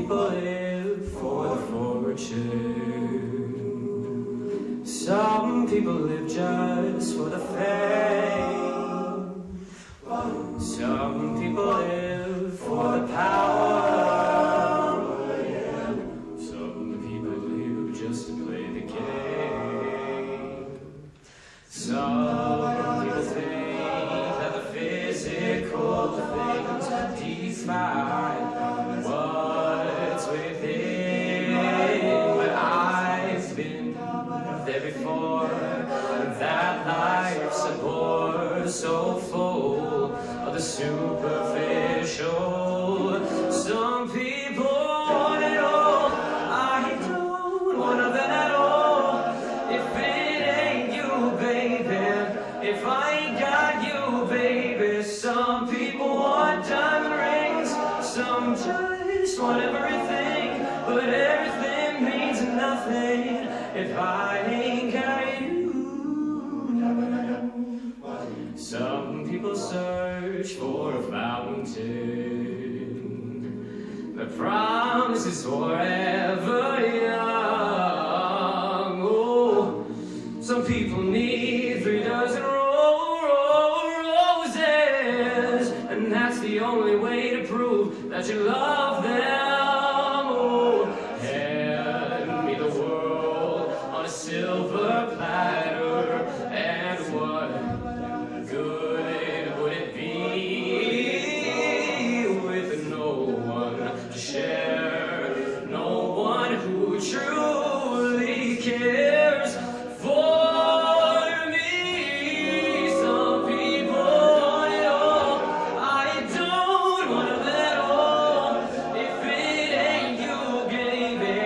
people live for the fortune. Some people live just for the fame. Some people live for the power. Some people live just to play the game. Some people think that the physical things define what's within. But I've been there before. That life's a bore so full of the superficial. Some people want it all. I don't want nothing at all. If it ain't you, baby, if I ain't got you, baby. Some people want diamond rings. Some just want everything, but everything means nothing if I ain't got you. Some people search for a fountain that promises forever young. Oh, some people need 3 dozen roses, and that's the only way to prove that you love them. Oh, hand me the world on a silver platter, and what good would it be with no one to share, no one who truly cares for me? Some people want it all. I don't want it at all. If it ain't you, baby,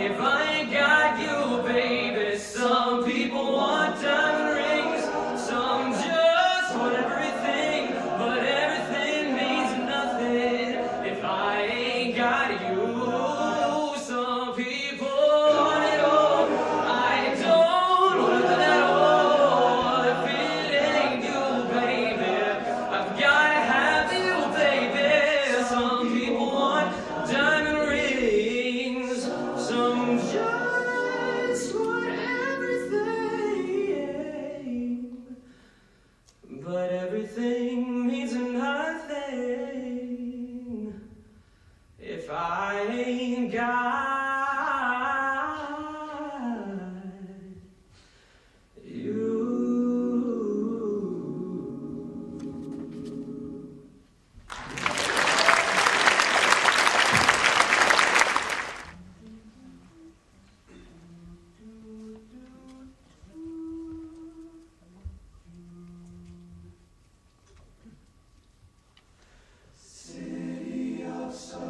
if I ain't got you, baby. Some people want diamond rings. Some just want everything, but everything means nothing if I ain't got you. Some people want it all. I don't want it at all. If it ain't you, baby, I've gotta have you, baby. Some people want diamond rings. Some just want everything, but everything means nothing if I ain't got you. City of stars,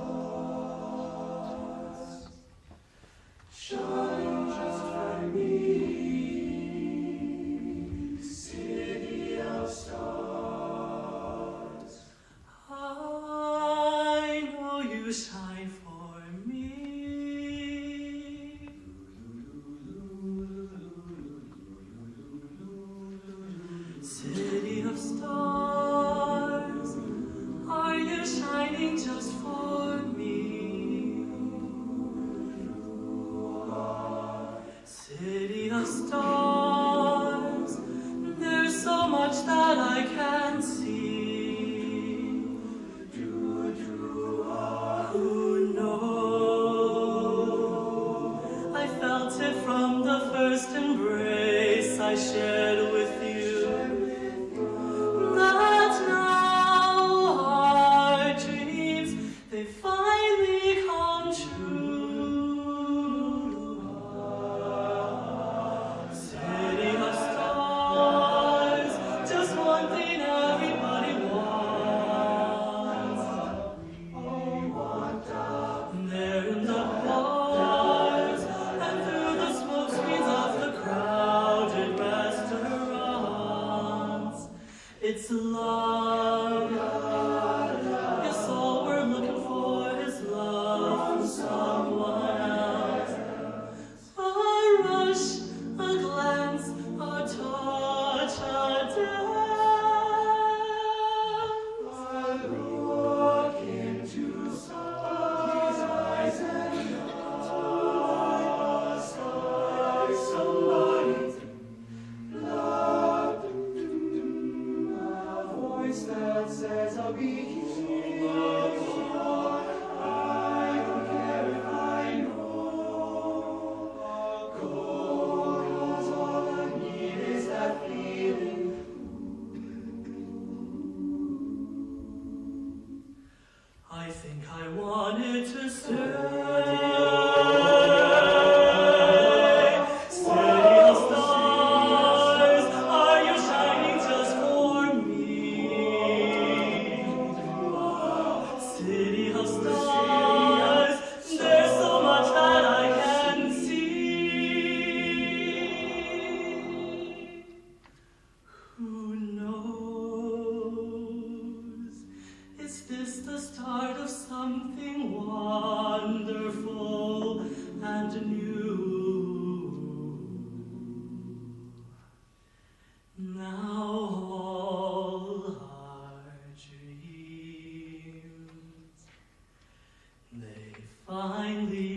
finally